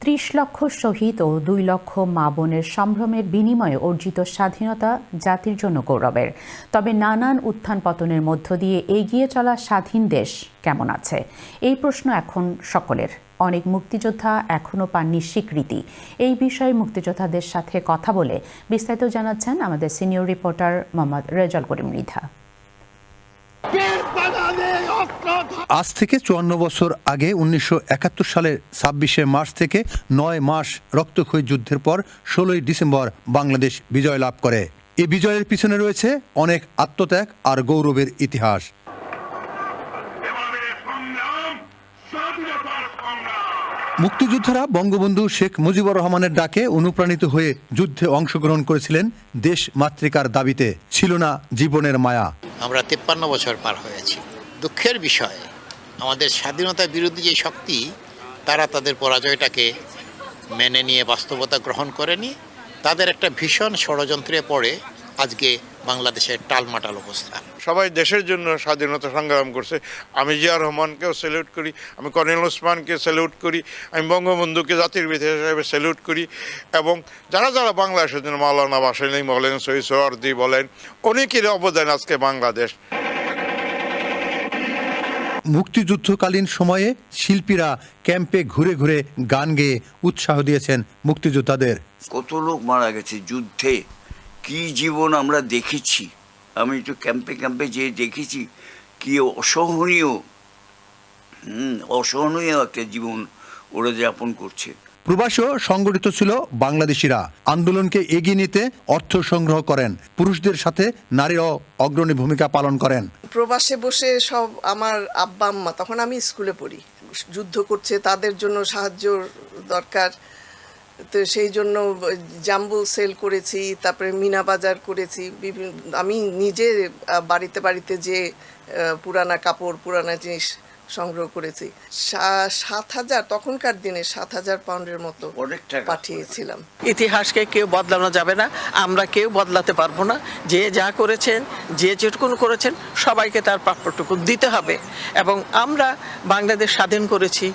৩০ লক্ষ শহীদ ও ২ লক্ষ মা বোনের সম্ভ্রমের বিনিময়ে অর্জিত স্বাধীনতা জাতির জন্য গৌরবের। তবে নানান উত্থান পতনের মধ্য দিয়ে এগিয়ে চলা স্বাধীন দেশ কেমন আছে, এই প্রশ্ন এখন সকলের। অনেক মুক্তিযোদ্ধা এখনও পাননি স্বীকৃতি। এই বিষয়ে মুক্তিযোদ্ধাদের সাথে কথা বলে বিস্তারিত জানাচ্ছেন আমাদের সিনিয়র রিপোর্টার মোহাম্মদ রেজাল করিম মৃধা। আজ থেকে ৫৪ বছর আগে ১৯৭১ সালের ২৬শে মার্চ থেকে ৯ মাস রক্তক্ষয়ী যুদ্ধের পর ১৬ই ডিসেম্বর বাংলাদেশ বিজয় লাভ করে। এই বিজয়ের পিছনে রয়েছে অনেক আত্মত্যাগ আর গৌরবের ইতিহাস। মুক্তিযোদ্ধারা বঙ্গবন্ধু শেখ মুজিবুর রহমানের ডাকে অনুপ্রাণিত হয়ে যুদ্ধে অংশগ্রহণ করেছিলেন দেশ মাতৃকার দাবিতে। ছিল না জীবনের মায়া। আমরা ৫৩ বছর পার হয়েছি। দুঃখের বিষয়, আমাদের স্বাধীনতা বিরোধী যে শক্তি, তারা তাদের পরাজয়টাকে মেনে নিয়ে বাস্তবতা গ্রহণ করেনি। তাদের একটা ভীষণ ষড়যন্ত্রে পড়ে আজকে বাংলাদেশের টালমাটাল অবস্থা। সবাই দেশের জন্য স্বাধীনতা সংগ্রাম করছে। আমি জিয়া রহমানকেও স্যালুট করি, আমি কর্নেল ওসমানকে স্যালুট করি, আমি বঙ্গবন্ধুকে জাতির পিতা হিসেবে স্যালুট করি, এবং যারা যারা বাংলাদেশের জন্য মাওলানা ভাসানী বলেন, সৈয়দ সোহরাওয়ার্দী বলেন, অনেকের অবদান আজকে বাংলাদেশ। মুক্তিযুদ্ধকালীন সময়ে শিল্পীরা ক্যাম্পে ঘুরে ঘুরে গান গেয়ে উৎসাহ দিয়েছেন মুক্তিযোদ্ধাদের। কত লোক মারা গেছে যুদ্ধে, কি জীবন আমরা দেখেছি। আমি তো ক্যাম্পে ক্যাম্পে যেয়ে দেখেছি কি অসহনীয় একটা জীবন ওরা যাপন করছে। প্রবাসেও সংগঠিত ছিল বাংলাদেশিরা। আন্দোলনকে এগিয়ে নিতে অর্থ সংগ্রহ করেন। পুরুষদের সাথে নারীরাও অগ্রণী ভূমিকা পালন করেন। প্রবাসে বসে সব আমার আব্বা আম্মা, তখন আমি স্কুলে পড়ি, যুদ্ধ করছে, তাদের জন্য সাহায্য দরকার, তো সেই জন্য জাম্বুল সেল করেছি, তারপরে মিনা বাজার করেছি। আমি নিজে বাড়িতে বাড়িতে যে পুরানা কাপড়, পুরানা জিনিস সংগ্রহ করেছি। ৭,০০০, তখনকার দিনে ৭,০০০ পাউন্ডের মতো পাঠিয়েছিলাম। ইতিহাসকে কেউ বদলানো যাবে না, আমরা কেউ বদলাতে পারবো না। যে যা করেছেন, যে যেটুকুন করেছেন, সবাইকে তার প্রাপ্যটুকু দিতে হবে। এবং আমরা বাংলাদেশ স্বাধীন করেছি,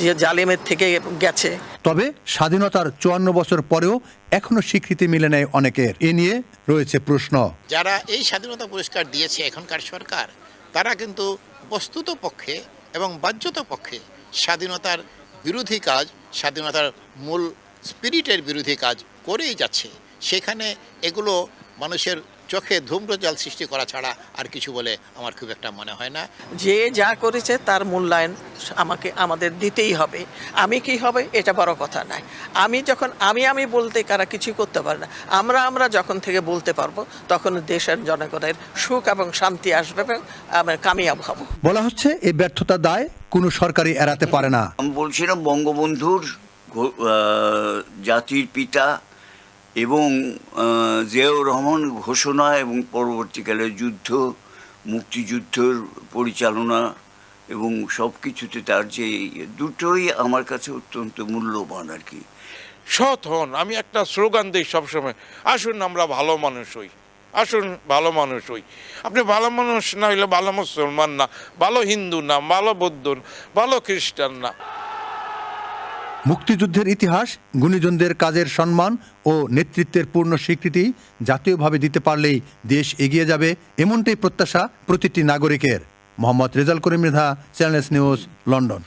যে জালিমের থেকে গেছে। তবে স্বাধীনতার ৫৪ বছর পরেও এখনো স্বীকৃতি মিলে নেয় অনেকের। এ নিয়ে রয়েছে প্রশ্ন। যারা এই স্বাধীনতা পুরস্কার দিয়েছে এখনকার সরকার, তারা কিন্তু বস্তুত পক্ষে এবং বাহ্যত পক্ষে স্বাধীনতার বিরোধী কাজ, স্বাধীনতার মূল স্পিরিটের বিরোধী কাজ করেই যাচ্ছে। সেখানে এগুলো মানুষের চোখে ধূম্রজাল সৃষ্টি করা ছাড়া আর কিছু বলে আমার খুব একটা মনে হয় না। যে যা করেছে তার মূল্যায়ন আমাদের দিতেই হবে। আমি কি হবে এটা বড় কথা নয়। আমি যখন আমি বলতে কারা কিছু করতে পারে না। আমরা যখন থেকে বলতে পারবো, তখন দেশের জনগণের সুখ এবং শান্তি আসবে এবং আমরা কামিয়াব হব। বলা হচ্ছে এই ব্যর্থতা দায় কোনো সরকারই এড়াতে পারে না। আমি বলছিলাম বঙ্গবন্ধুর জাতির পিতা এবং জিয়াউর রহমান ঘোষণা এবং পরবর্তীকালে যুদ্ধ, মুক্তিযুদ্ধের পরিচালনা এবং সব কিছুতে তার যে দুটোই আমার কাছে অত্যন্ত মূল্যবান আর কি। সৎ হন। আমি একটা স্লোগান দিই সবসময়, আসুন আমরা ভালো মানুষ হই, আসুন ভালো মানুষ হই। আপনি ভালো মানুষ না হইলে ভালো মুসলমান না, ভালো হিন্দু না, ভালো বৌদ্ধ না, ভালো খ্রিস্টান না। মুক্তিযুদ্ধের ইতিহাস, গুণীজনদের কাজের সম্মান ও নেতৃত্বের পূর্ণ স্বীকৃতি জাতীয়ভাবে দিতে পারলেই দেশ এগিয়ে যাবে, এমনটাই প্রত্যাশা প্রতিটি নাগরিকের। Mohammad Rezal Karim Mridha, channel S news, London.